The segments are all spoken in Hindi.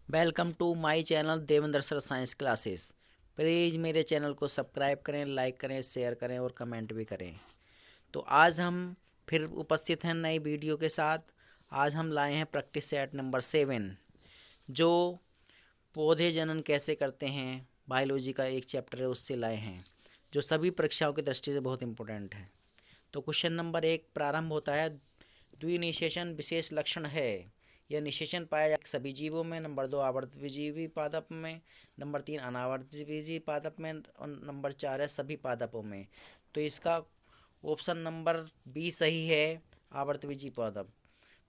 Welcome to my channel Devendra sir science classes. Please मेरे चैनल को सब्सक्राइब करें, लाइक करें, शेयर करें और कमेंट भी करें। तो आज हम फिर उपस्थित हैं नई वीडियो के साथ। आज हम लाए हैं प्रैक्टिस सेट नंबर 7, जो पौधे जनन कैसे करते हैं, बायोलॉजी का एक चैप्टर है, उससे लाए हैं, जो सभी परीक्षाओं की दृष्टि से बहुत इंपॉर्टेंट है। तो क्वेश्चन नंबर 1 प्रारंभ होता है, द्विनिषेचन विशेष लक्षण है। यह निषेचन पाया जाए सभी जीवों में। नंबर 2 आवर्तजीवी पादप में। नंबर 3 अनावर्तजीवी पादप में। और नंबर 4 है सभी पादपों में। तो इसका ऑप्शन नंबर बी सही है, आवर्तजीवी पादप।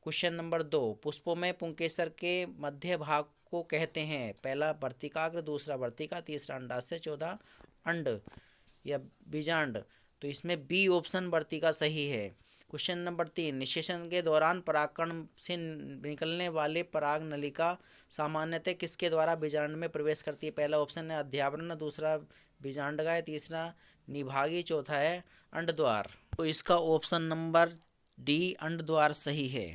क्वेश्चन नंबर 2 पुष्पों में पुंकेसर के मध्य भाग को कहते हैं। पहला वर्तिकाग्र, दूसरा वर्तिका, तीसरा अंडाशय, चौथा अंड या बीजांड। तो इसमें बी ऑप्शन वर्तिका सही है। क्वेश्चन नंबर 3 निषेचन के दौरान परागकण से निकलने वाले पराग नलिका सामान्यतः किसके द्वारा बीजांड में प्रवेश करती है। पहला ऑप्शन है अध्यावरण, दूसरा बीजांडगाय, तीसरा निभागी, चौथा है अंडद्वार। तो इसका ऑप्शन नंबर डी अंडद्वार सही है।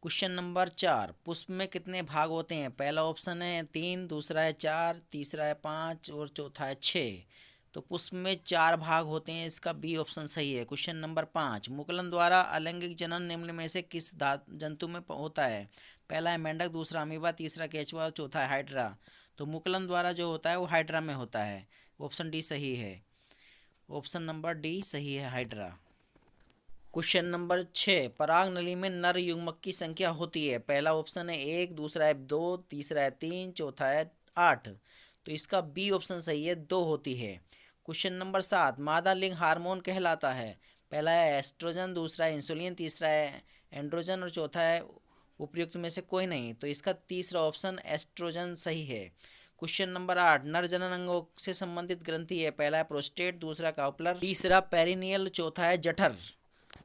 क्वेश्चन नंबर 4 पुष्प में कितने भाग होते हैं। पहला ऑप्शन है 3, दूसरा है 4, तीसरा है 5 और चौथा है 6। तो पुष्प में 4 भाग होते हैं, इसका बी ऑप्शन सही है। क्वेश्चन नंबर 5 मुकुलन द्वारा अलैंगिक जनन निम्न में से किस जंतु में होता है। पहला है मेंढक, दूसरा अमीबा, तीसरा केचुआ और चौथा है हाइड्रा। तो मुकुलन द्वारा जो होता है वो हाइड्रा में होता है। ऑप्शन डी सही है। ऑप्शन नंबर डी सही है, हाइड्रा। क्वेश्चन नंबर 6 पराग नली में नर युग्मक की संख्या होती है। पहला ऑप्शन है 1, दूसरा है 2, तीसरा है 3, चौथा है 8। तो इसका बी ऑप्शन सही है, 2 होती है। क्वेश्चन नंबर 7 मादा लिंग हार्मोन कहलाता है। पहला है एस्ट्रोजन, दूसरा है इंसुलिन, तीसरा है एंड्रोजन और चौथा है उपयुक्त में से कोई नहीं। तो इसका तीसरा ऑप्शन एस्ट्रोजन सही है। क्वेश्चन नंबर 8 नर जनन अंगों से संबंधित ग्रंथि है। पहला है प्रोस्टेट, दूसरा काउपलर, तीसरा पेरिनियल, चौथा है जठर।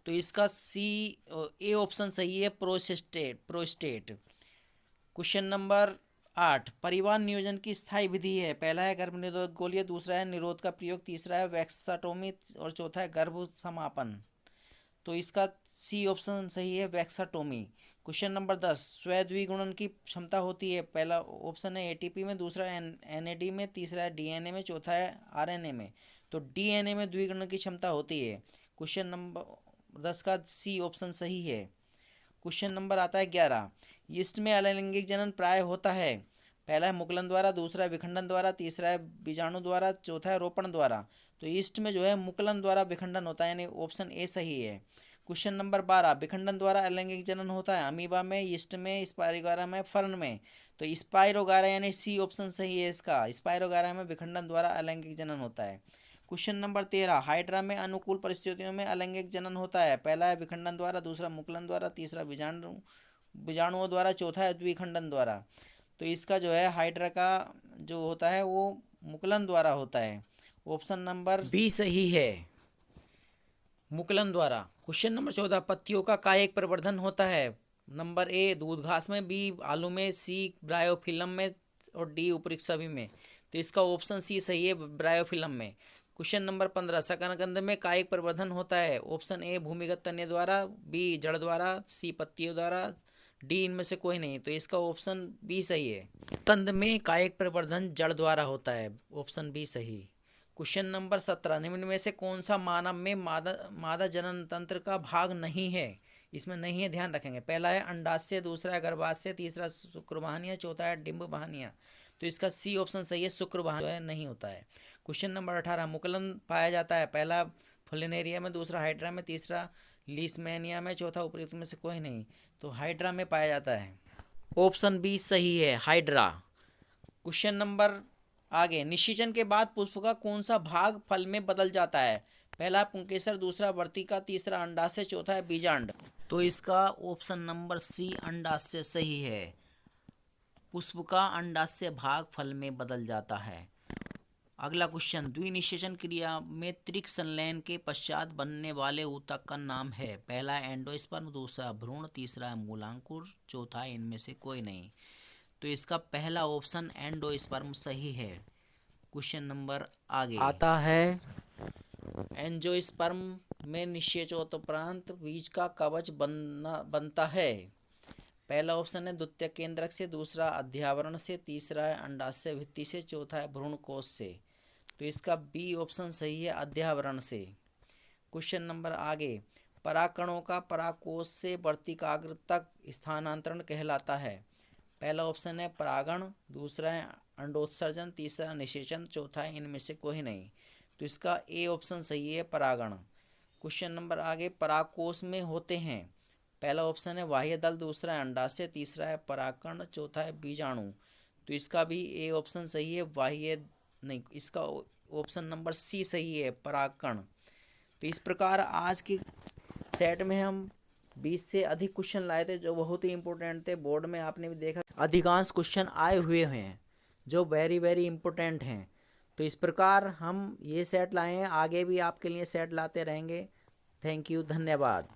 तो इसका सी ए ऑप्शन सही है, प्रोस्टेट। क्वेश्चन नंबर 8 परिवार नियोजन की स्थायी विधि है। पहला है गर्भ निरोधक गोलियां, दूसरा है निरोध का प्रयोग, तीसरा है वैक्साटोमी और चौथा है गर्भ समापन। तो इसका सी ऑप्शन सही है, वैक्साटोमी। क्वेश्चन नंबर 10 स्व की क्षमता होती है। पहला ऑप्शन है एटीपी में, दूसरा एनएडी में, तीसरा है डीएनए में, चौथा है आरएनए में। तो डीएनए में द्विगुणन की क्षमता होती है। क्वेश्चन नंबर 10 का सी ऑप्शन सही है। क्वेश्चन नंबर आता है 11 यीस्ट में अलैंगिक जनन प्राय होता है। पहला है मुकुलन द्वारा, दूसरा है विखंडन द्वारा, तीसरा है बीजाणु द्वारा, चौथा है रोपण द्वारा। तो ईस्ट में जो है मुकुलन द्वारा विखंडन होता है, यानी ऑप्शन ए सही है। क्वेश्चन नंबर 12 विखंडन द्वारा अलैंगिक जनन होता है। अमीबा में, ईस्ट में, स्पाइरोगारा में, फर्न में। तो स्पाइरोगारा यानी सी ऑप्शन सही है इसका। स्पाइरोगारा में विखंडन द्वारा अलैंगिक जनन होता है। क्वेश्चन नंबर 13 हाइड्रा में अनुकूल परिस्थितियों में अलैंगिक जनन होता है। पहला है विखंडन द्वारा, दूसरा मुकुलन द्वारा, तीसरा बीजाणुओं द्वारा, चौथा है द्विखंडन द्वारा। तो इसका जो है हाइड्रा का जो होता है वो मुकुलन द्वारा होता है। ऑप्शन नंबर बी सही है, मुकुलन द्वारा। क्वेश्चन नंबर 14 पत्तियों का कायिक प्रवर्धन होता है। नंबर ए दूध घास में, बी आलू में, सी ब्रायोफिल्म में और डी उपयुक्त सभी में। तो इसका ऑप्शन सी सही है, ब्रायोफिल्म में। क्वेश्चन नंबर 15 शकरकंद में कायिक प्रवर्धन होता है। ऑप्शन ए भूमिगत तने द्वारा, बी जड़ द्वारा, सी पत्तियों द्वारा, डी इनमें से कोई नहीं। तो इसका ऑप्शन बी सही है, कंद में कायिक प्रवर्धन जड़ द्वारा होता है। ऑप्शन बी सही। क्वेश्चन नंबर 17 निम्न में से कौन सा मानव में मादा जनन तंत्र का भाग नहीं है। इसमें नहीं है, ध्यान रखेंगे। पहला है अंडाशय, दूसरा है गर्भाशय, तीसरा शुक्रवाहिनियाँ, चौथा है डिंब वाहिनियाँ। तो इसका सी ऑप्शन सही है, शुक्रवाहिनियाँ नहीं होता है। क्वेश्चन नंबर 18 मुकुलन पाया जाता है। पहला फुलिनेरिया में, दूसरा हाइड्रा में, तीसरा लीसमेनिया में, चौथा उपयुक्त में से कोई नहीं। तो हाइड्रा में पाया जाता है। ऑप्शन बी सही है, हाइड्रा। क्वेश्चन नंबर आगे निषेचन के बाद पुष्प का कौन सा भाग फल में बदल जाता है। पहला पुंकेसर, दूसरा वर्तिका, तीसरा अंडाशय, चौथा है बीजांड। तो इसका ऑप्शन नंबर सी अंडाशय सही है। पुष्प का अंडाशय भाग फल में बदल जाता है। अगला क्वेश्चन द्विनिषेचन क्रिया में त्रिक संलयन के पश्चात बनने वाले ऊतक का नाम है। पहला एंडोस्पर्म, दूसरा भ्रूण, तीसरा मूलांकुर, चौथा इनमें से कोई नहीं। तो इसका पहला ऑप्शन एंडोस्पर्म सही है। क्वेश्चन नंबर आगे आता है एंजियोस्पर्म में निषेचोपरांत बीज का कवच बनता है। पहला ऑप्शन है द्वितीय केंद्रक से, दूसरा अध्यावरण से, तीसरा है अंडाशय भित्ति से, चौथा है भ्रूण कोश से। तो इसका बी ऑप्शन सही है, अध्यावरण से। क्वेश्चन नंबर आगे, परागकणों का परागकोश से वर्तिकाग्र तक स्थानांतरण कहलाता है। पहला ऑप्शन है परागण, दूसरा है अंडोत्सर्जन, तीसरा निषेचन, चौथा है इनमें से कोई नहीं। तो इसका ए ऑप्शन सही है, परागण। क्वेश्चन नंबर आगे, परागकोश में होते हैं। पहला ऑप्शन है बाह्य दल, दूसरा है अंडाशय, तीसरा है परागकण, चौथा है बीजाणु। तो इसका भी ए ऑप्शन सही है, बाह्य नहीं, इसका ऑप्शन नंबर सी सही है, परागकण। तो इस प्रकार आज की सेट में हम 20 से अधिक क्वेश्चन लाए थे जो बहुत ही इंपॉर्टेंट थे। बोर्ड में आपने भी देखा अधिकांश क्वेश्चन आए हुए हैं जो वेरी वेरी इंपॉर्टेंट हैं। तो इस प्रकार हम ये सेट लाए हैं, आगे भी आपके लिए सेट लाते रहेंगे। थैंक यू, धन्यवाद।